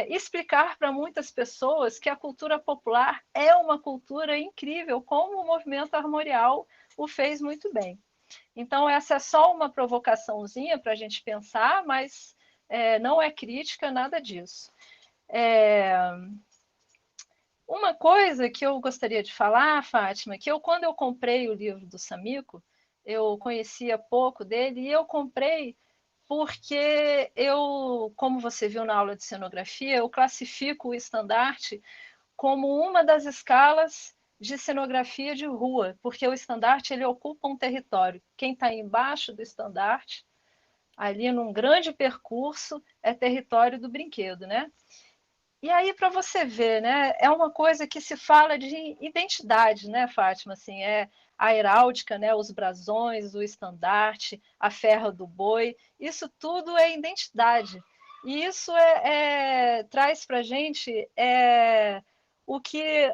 explicar para muitas pessoas que a cultura popular é uma cultura incrível, como o movimento armorial o fez muito bem. Então, essa é só uma provocaçãozinha para a gente pensar, mas não é crítica, nada disso. Uma coisa que eu gostaria de falar, Fátima, que quando eu comprei o livro do Samico, eu conhecia pouco dele, e eu comprei porque como você viu na aula de cenografia, eu classifico o estandarte como uma das escalas de cenografia de rua, porque o estandarte ele ocupa um território. Quem está embaixo do estandarte, ali num grande percurso, é território do brinquedo, né? E aí, para você ver, né, é uma coisa que se fala de identidade, né, Fátima? Assim, a heráldica, né, os brasões, o estandarte, a ferra do boi, isso tudo é identidade. E isso traz para a gente o que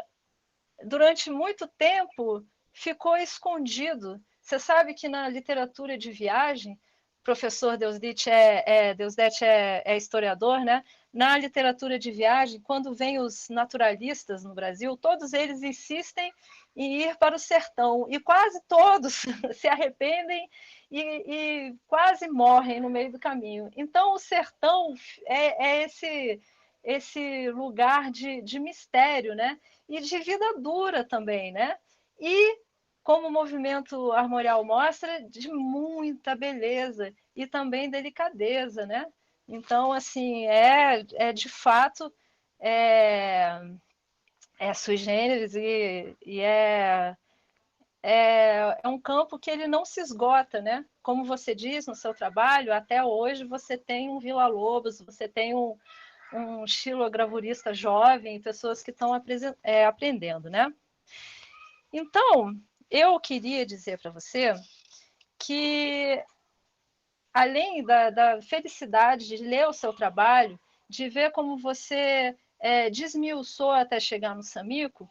durante muito tempo ficou escondido. Você sabe que na literatura de viagem, o professor Deusdete é historiador, né? na literatura de viagem, quando vem os naturalistas no Brasil, todos eles insistem em ir para o sertão, e quase todos se arrependem e quase morrem no meio do caminho. Então, o sertão é esse lugar de mistério, né? E de vida dura também, né? E, como o movimento armorial mostra, de muita beleza e também delicadeza, né? Então, assim, de fato, é sui generis e é um campo que ele não se esgota, né? Como você diz no seu trabalho, até hoje você tem um Villa-Lobos, você tem um xilogravurista jovem, pessoas que estão aprendendo, né? Então, eu queria dizer para você que, além da felicidade de ler o seu trabalho, de ver como você desmiuçou até chegar no Samico,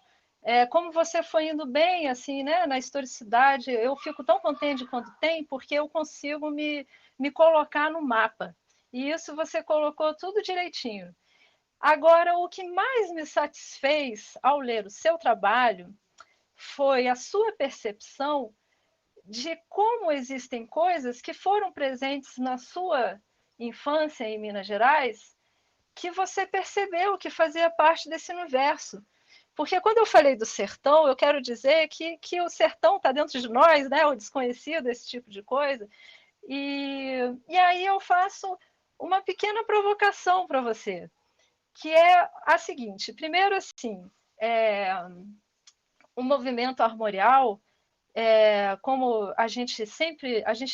como você foi indo bem assim, né, na historicidade, eu fico tão contente quando tem, porque eu consigo me colocar no mapa. E isso você colocou tudo direitinho. Agora, o que mais me satisfez ao ler o seu trabalho foi a sua percepção de como existem coisas que foram presentes na sua infância em Minas Gerais que você percebeu que fazia parte desse universo. Porque quando eu falei do sertão, eu quero dizer que o sertão está dentro de nós, né? O desconhecido, esse tipo de coisa. E aí eu faço uma pequena provocação para você, que é a seguinte. Primeiro, assim, o movimento armorial, como a gente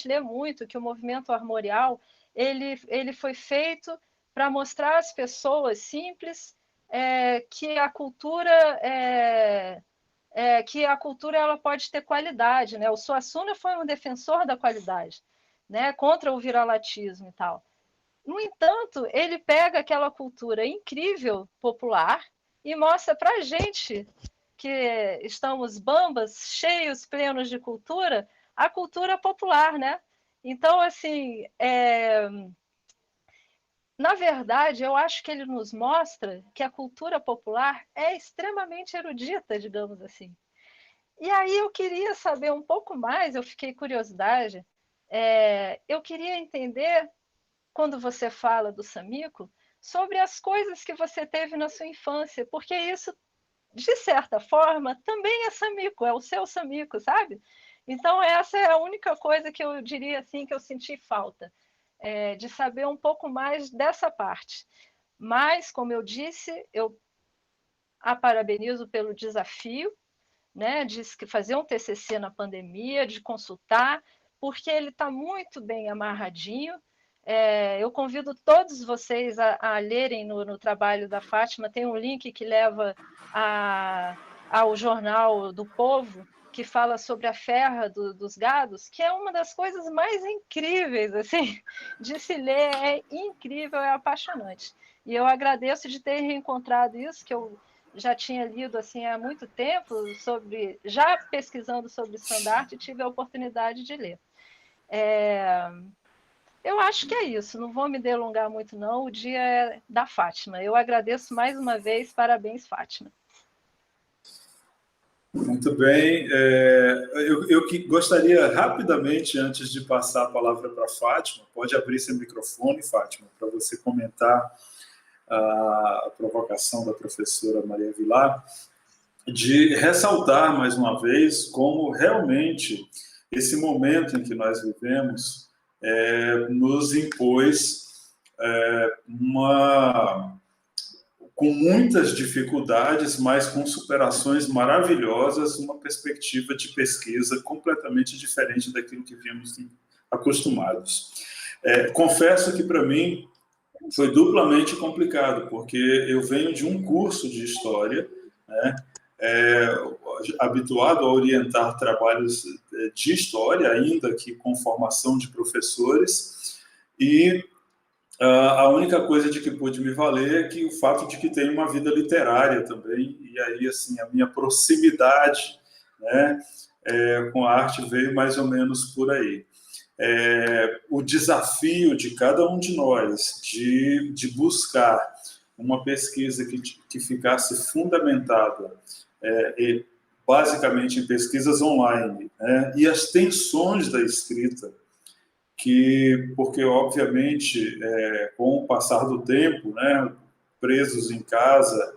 lê muito que o movimento armorial ele foi feito para mostrar às pessoas simples que a cultura ela pode ter qualidade, né? O Suassuna foi um defensor da qualidade, né? Contra o viralatismo e tal. No entanto, ele pega aquela cultura incrível, popular, e mostra para a gente que estamos bambas, cheios, plenos de cultura, a cultura popular, né? Então, assim, na verdade, eu acho que ele nos mostra que a cultura popular é extremamente erudita, digamos assim. E aí eu queria saber um pouco mais, eu fiquei curiosidade, eu queria entender, quando você fala do Samico, sobre as coisas que você teve na sua infância, porque isso, de certa forma, também é Samico, é o seu Samico, sabe? Então, essa é a única coisa que eu diria assim que eu senti falta, de saber um pouco mais dessa parte. Mas, como eu disse, eu a parabenizo pelo desafio, né, de fazer um TCC na pandemia, de consultar, porque ele está muito bem amarradinho. Eu convido todos vocês a lerem no trabalho da Fátima, tem um link que leva ao Jornal do Povo, que fala sobre a ferra dos gados, que é uma das coisas mais incríveis assim, de se ler, é incrível, é apaixonante. E eu agradeço de ter reencontrado isso, que eu já tinha lido assim há muito tempo, já pesquisando sobre estandarte, tive a oportunidade de ler. Eu acho que é isso, não vou me delongar muito não, o dia é da Fátima. Eu agradeço mais uma vez, parabéns, Fátima. Muito bem. Eu gostaria rapidamente, antes de passar a palavra para a Fátima, pode abrir seu microfone, Fátima, para você comentar a provocação da professora Maria Vilar, de ressaltar mais uma vez como realmente esse momento em que nós vivemos nos impôs com muitas dificuldades, mas com superações maravilhosas, uma perspectiva de pesquisa completamente diferente daquilo que vínhamos acostumados. Confesso que, para mim, foi duplamente complicado, porque eu venho de um curso de História, né, habituado a orientar trabalhos de História, ainda que com formação de professores, e a única coisa de que pude me valer é que o fato de que tenho uma vida literária também, e aí, assim, a minha proximidade, né, com a arte veio mais ou menos por aí. o desafio de cada um de nós de buscar uma pesquisa que ficasse fundamentada basicamente em pesquisas online, né? E as tensões da escrita, porque obviamente com o passar do tempo, né, presos em casa,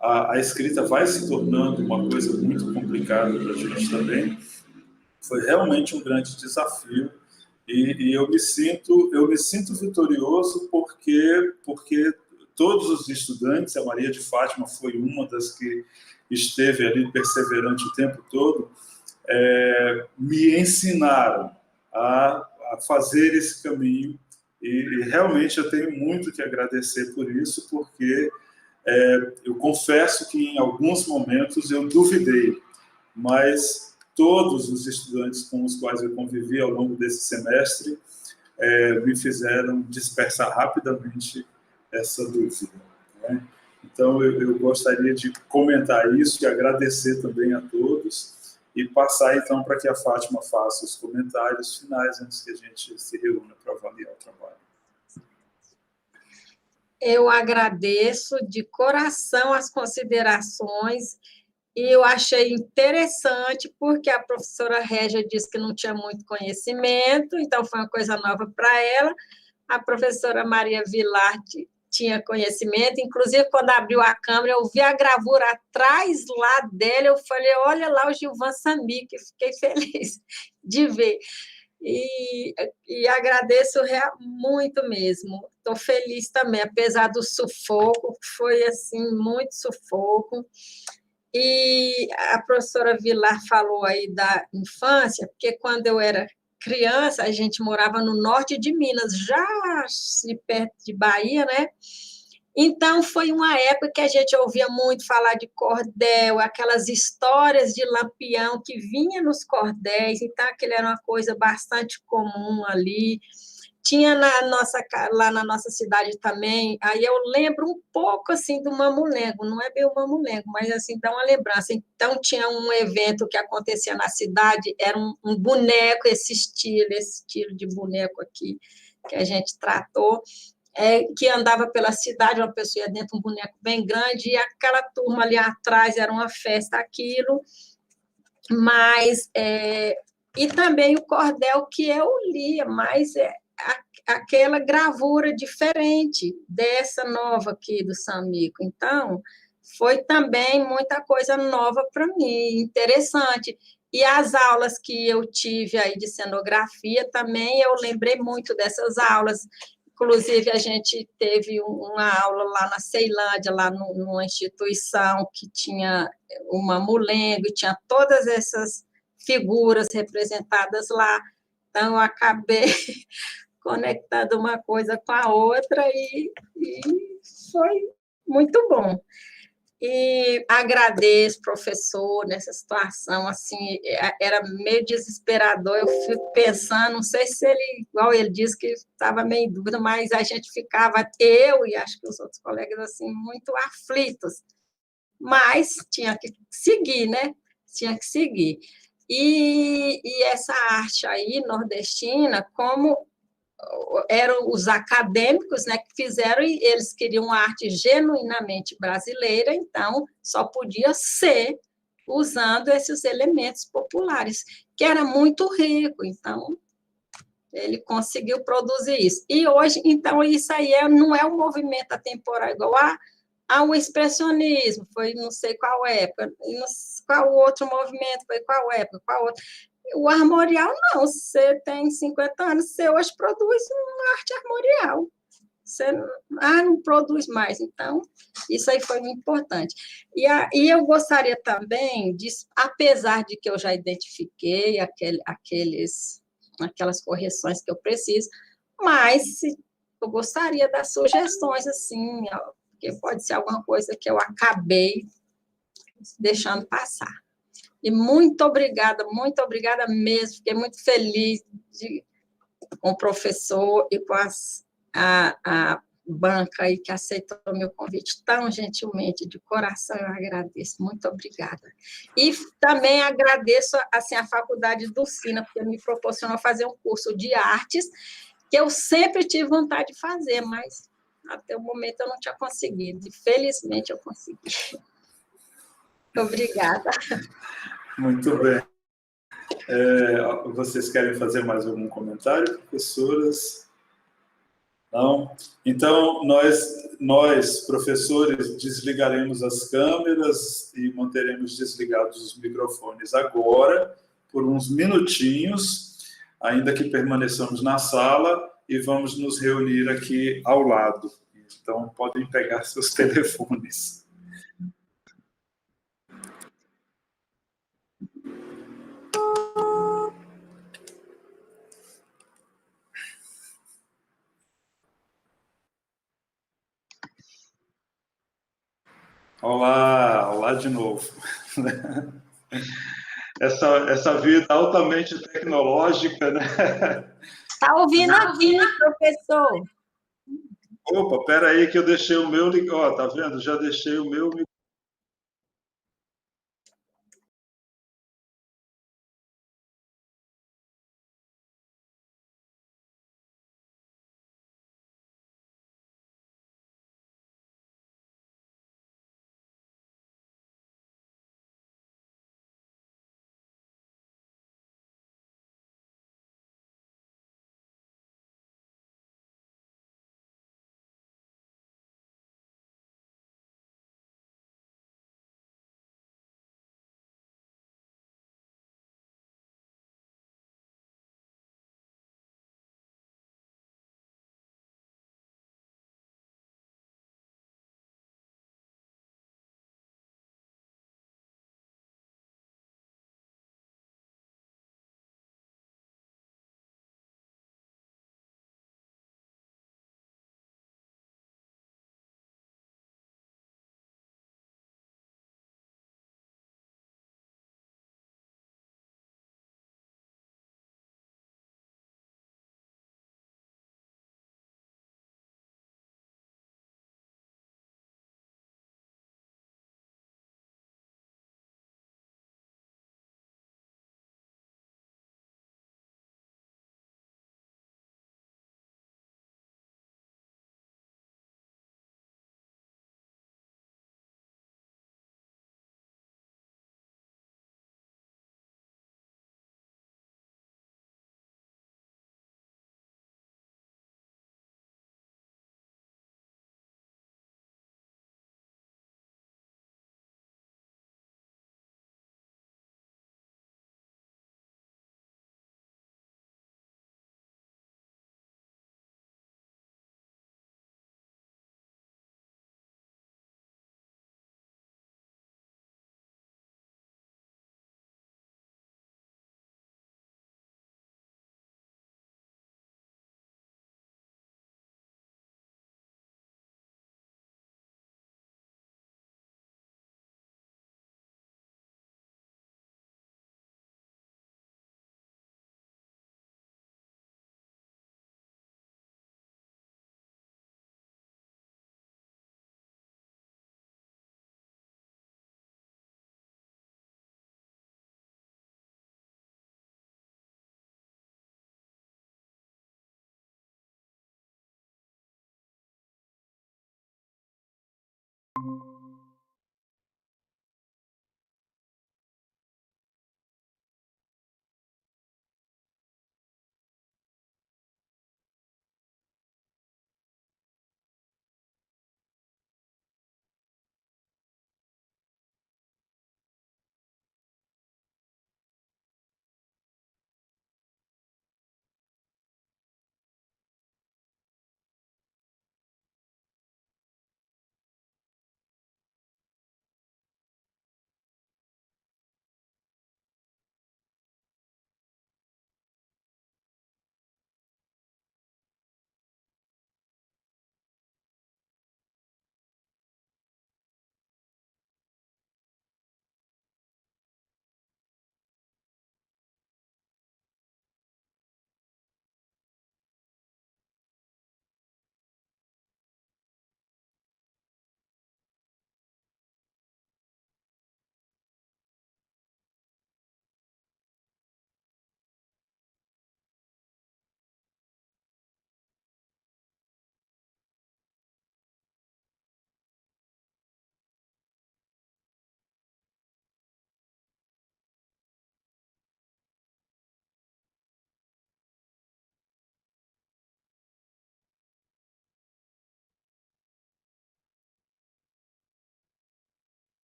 a escrita vai se tornando uma coisa muito complicada para a gente também. Foi realmente um grande desafio e eu me sinto vitorioso porque todos os estudantes, a Maria de Fátima foi uma das que esteve ali perseverante o tempo todo, me ensinaram a fazer esse caminho e realmente eu tenho muito que agradecer por isso, porque eu confesso que em alguns momentos eu duvidei, mas todos os estudantes com os quais eu convivi ao longo desse semestre me fizeram dispersar rapidamente essa dúvida, né? Então, eu gostaria de comentar isso e agradecer também a todos e passar, então, para que a Fátima faça os comentários finais antes que a gente se reúna para avaliar o trabalho. Eu agradeço de coração as considerações e eu achei interessante porque a professora Régia disse que não tinha muito conhecimento, então foi uma coisa nova para ela. A professora Maria Vilar tinha conhecimento, inclusive quando abriu a câmera, eu vi a gravura atrás lá dela, eu falei, olha lá o Gilvan Samir, que fiquei feliz de ver. E agradeço muito mesmo. Estou feliz também, apesar do sufoco, foi assim, muito sufoco. E a professora Vilar falou aí da infância, porque quando eu era criança, a gente morava no norte de Minas, já perto de Bahia, né? Então, foi uma época que a gente ouvia muito falar de cordel, aquelas histórias de Lampião que vinha nos cordéis, então aquilo era uma coisa bastante comum ali. Tinha lá na nossa cidade também, aí eu lembro um pouco assim do Mamulengo, não é bem o Mamulengo, mas assim, dá uma lembrança. Então, tinha um evento que acontecia na cidade, era um boneco, esse estilo de boneco aqui, que a gente tratou, que andava pela cidade, uma pessoa ia dentro de um boneco bem grande, e aquela turma ali atrás era uma festa, aquilo, mas... e também o cordel que eu lia, mas aquela gravura diferente dessa nova aqui do Samico. Então, foi também muita coisa nova para mim, interessante. E as aulas que eu tive aí de cenografia também, eu lembrei muito dessas aulas. Inclusive, a gente teve uma aula lá na Ceilândia, lá numa instituição que tinha uma Mamulengo, e tinha todas essas figuras representadas lá. Então, eu acabei conectando uma coisa com a outra e foi muito bom. E agradeço, professor, nessa situação, assim, era meio desesperador, eu fico pensando, não sei se ele, igual ele disse, que estava meio em dúvida, mas a gente ficava, eu e acho que os outros colegas, assim, muito aflitos, mas tinha que seguir, né? Tinha que seguir. E essa arte aí, nordestina, como eram os acadêmicos, né, que fizeram, e eles queriam uma arte genuinamente brasileira, então só podia ser usando esses elementos populares, que era muito rico, então ele conseguiu produzir isso. E hoje, então, isso aí não é um movimento atemporal igual ao expressionismo, foi não sei qual época, qual outro movimento, foi qual época, qual outro. O armorial, não. Você tem 50 anos, você hoje produz uma arte armorial. Você não produz mais. Então, isso aí foi muito importante. E eu gostaria também, apesar de que eu já identifiquei aquelas correções que eu preciso, mas eu gostaria das sugestões, assim, porque pode ser alguma coisa que eu acabei deixando passar. E muito obrigada mesmo, fiquei muito feliz com o professor e com a banca aí que aceitou o meu convite tão gentilmente, de coração eu agradeço, muito obrigada. E também agradeço assim, a Faculdade do Sina, porque me proporcionou fazer um curso de artes, que eu sempre tive vontade de fazer, mas até o momento eu não tinha conseguido, e felizmente eu consegui. Obrigada. Muito bem. Vocês querem fazer mais algum comentário, professoras? Não? Então, nós, professores, desligaremos as câmeras e manteremos desligados os microfones agora, por uns minutinhos, ainda que permaneçamos na sala, e vamos nos reunir aqui ao lado. Então, podem pegar seus telefones. Olá, olá de novo. Essa vida altamente tecnológica, né? Está ouvindo aqui, professor? Opa, pera aí que eu deixei o meu... Ó, tá vendo? Já deixei o meu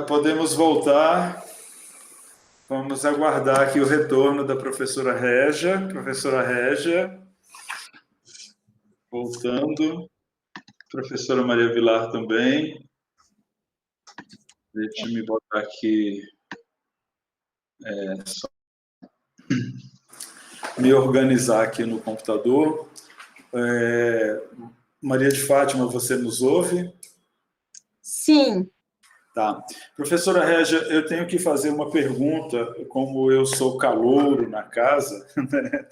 Podemos voltar. Vamos aguardar aqui o retorno da professora Régia. Professora Régia, voltando. Professora Maria Vilar também. Deixa-me botar aqui. Só me organizar aqui no computador. Maria de Fátima, você nos ouve? Sim. Tá. Professora Régia, eu tenho que fazer uma pergunta, como eu sou calouro na casa, né?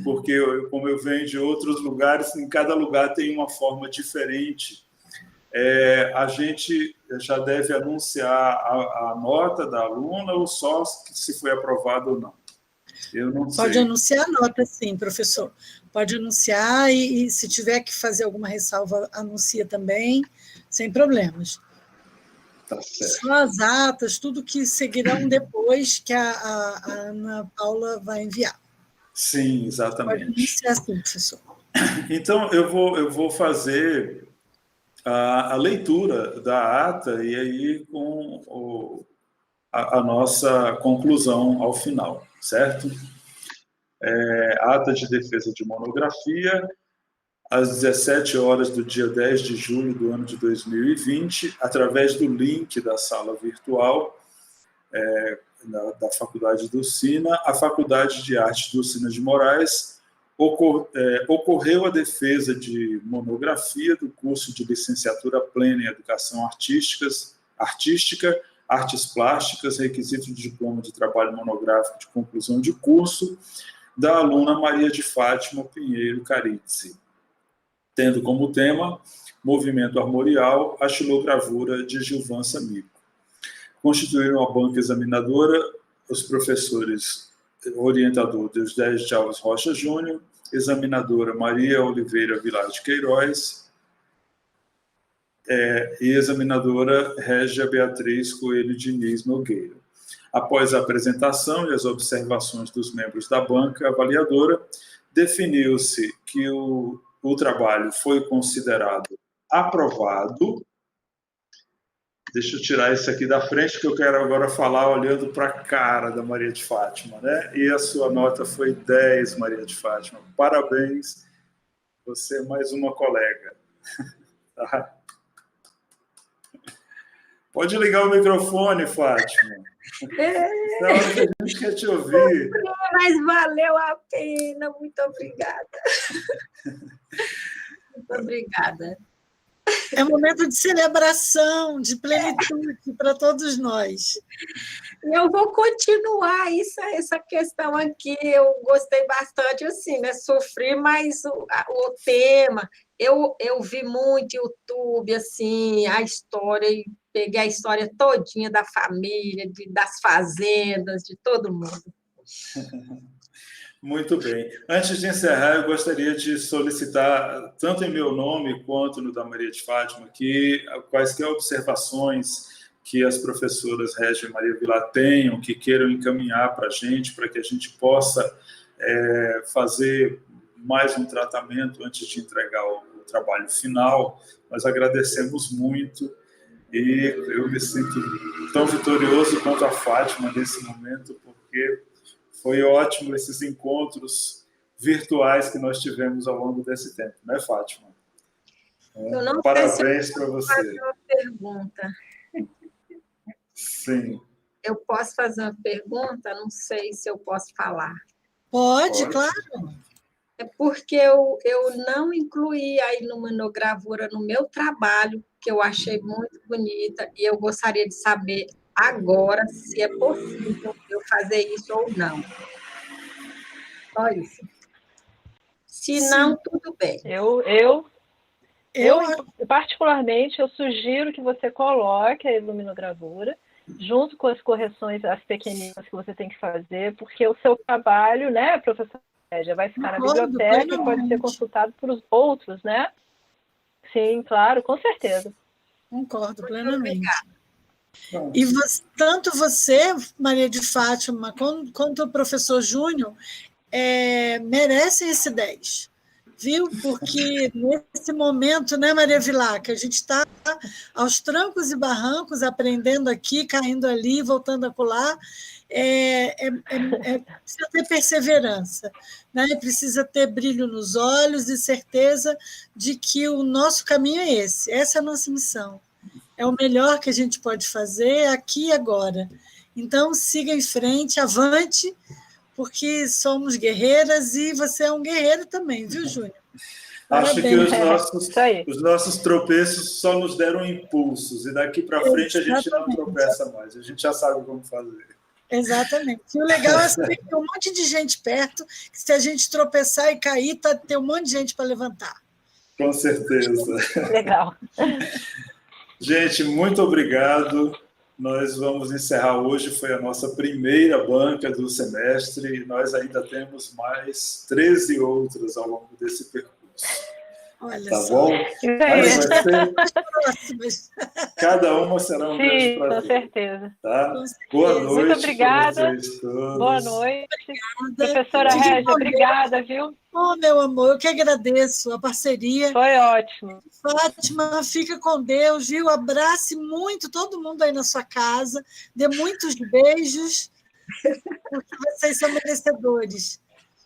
Porque, como eu venho de outros lugares, em cada lugar tem uma forma diferente. A gente já deve anunciar a nota da aluna ou só se foi aprovado ou não? Eu não sei. Pode anunciar a nota, sim, professor. Pode anunciar e se tiver que fazer alguma ressalva, anuncia também, sem problemas. Tá certo. Só as atas, tudo que seguirão depois que a Ana Paula vai enviar. Sim, exatamente. Pode anunciar, sim, professor. Então, eu vou fazer a leitura da ata e aí com a nossa conclusão ao final, certo? Ata de defesa de monografia, às 17 horas do dia 10 de julho do ano de 2020, através do link da sala virtual da Faculdade do SINA, a Faculdade de Artes do SINA de Moraes ocorreu a defesa de monografia do curso de licenciatura plena em Educação Artística, Artes Plásticas, requisito de diploma de trabalho monográfico de conclusão de curso, da aluna Maria de Fátima Pinheiro Carizzi, tendo como tema Movimento Armorial, a xilogravura de Gilvan Samico. Constituíram a banca examinadora os professores orientador Deusdedis de Alves Rocha Júnior, examinadora Maria Oliveira Vilar de Queiroz e examinadora Régia Beatriz Coelho Diniz Nogueira. Após a apresentação e as observações dos membros da banca avaliadora, definiu-se que o trabalho foi considerado aprovado. Deixa eu tirar isso aqui da frente, que eu quero agora falar olhando para a cara da Maria de Fátima, né? E a sua nota foi 10, Maria de Fátima. Parabéns, você é mais uma colega. Tá? Pode ligar o microfone, Fátima. Então, a gente quer te ouvir. Mas valeu a pena, muito obrigada. Muito obrigada. É um momento de celebração, de plenitude para todos nós. Eu vou continuar essa questão aqui, eu gostei bastante, assim, né? Sofri, mas o tema, eu vi muito YouTube, assim, a história, e peguei a história todinha da família, das fazendas, de todo mundo. Muito bem. Antes de encerrar, eu gostaria de solicitar, tanto em meu nome quanto no da Maria de Fátima, que quaisquer observações que as professoras Régia e Maria Vilar tenham, que queiram encaminhar para que a gente possa fazer mais um tratamento antes de entregar o trabalho final. Nós agradecemos muito e eu me sinto tão vitorioso quanto a Fátima nesse momento, porque foi ótimo esses encontros virtuais que nós tivemos ao longo desse tempo, né, Fátima? Eu não Parabéns para você. Fazer uma pergunta. Sim. Eu posso fazer uma pergunta? Não sei se eu posso falar. Pode, claro. É porque eu não incluí a iluminogravura no meu trabalho, que eu achei muito bonita, e eu gostaria de saber agora se é possível eu fazer isso ou não. Só isso. Se não, tudo bem. Eu particularmente, eu sugiro que você coloque a iluminogravura junto com as correções, as pequeninas que você tem que fazer, porque o seu trabalho, né, professora Régia, vai ficar na biblioteca e pode ser consultado por os outros, né? Sim, claro, com certeza. Concordo plenamente. E tanto você, Maria de Fátima, quanto o professor Júnior, merecem esse 10. viu? Porque nesse momento, né, Maria Vilaca, a gente está aos trancos e barrancos, aprendendo aqui, caindo ali, voltando a colar. Precisa ter perseverança, né? Precisa ter brilho nos olhos e certeza de que o nosso caminho é esse, essa é a nossa missão. É o melhor que a gente pode fazer aqui e agora. Então, siga em frente, avante, porque somos guerreiras e você é um guerreiro também, viu, Júnior? Acho que os nossos tropeços só nos deram impulsos, e daqui para frente a gente não tropeça mais, a gente já sabe como fazer. Exatamente. E o legal é saber que tem um monte de gente perto, que se a gente tropeçar e cair, tem um monte de gente para levantar. Com certeza. Legal. Gente, muito obrigado. Nós vamos encerrar hoje, foi a nossa primeira banca do semestre, e nós ainda temos mais 13 outras ao longo desse percurso. Olha tá só. bom? Cada uma será um grande prazer. Com certeza. Tá? Boa noite. Muito obrigada. Boa noite. Professora Régia, obrigada, viu? Oh, meu amor, eu que agradeço a parceria. Foi ótimo. Fátima, fica com Deus, viu? Abrace muito todo mundo aí na sua casa, dê muitos beijos, porque vocês são merecedores.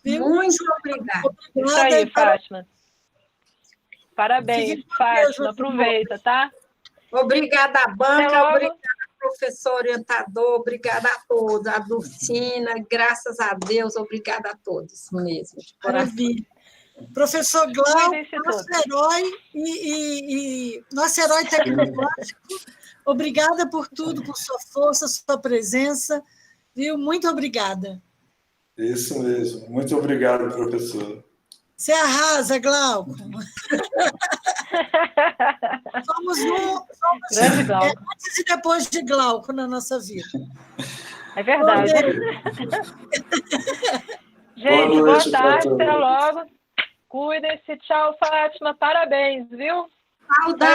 Viu? Muito obrigada. Isso aí, Fátima. Parabéns, Fátima. Aproveita, tá? Obrigada à banca, obrigada ao professor orientador, obrigada a todos, a Dulcina, graças a Deus, obrigada a todos mesmo. Maravilha. Professor Glauco, nosso herói nosso herói tecnológico, obrigada por tudo, por sua força, sua presença, viu? Muito obrigada. Isso mesmo. Muito obrigado, professor. Você arrasa, Glauco. Somos antes e depois de Glauco na nossa vida. É verdade. Gente, boa tarde, até logo. Cuidem-se. Tchau, Fátima. Parabéns, viu? Saudades.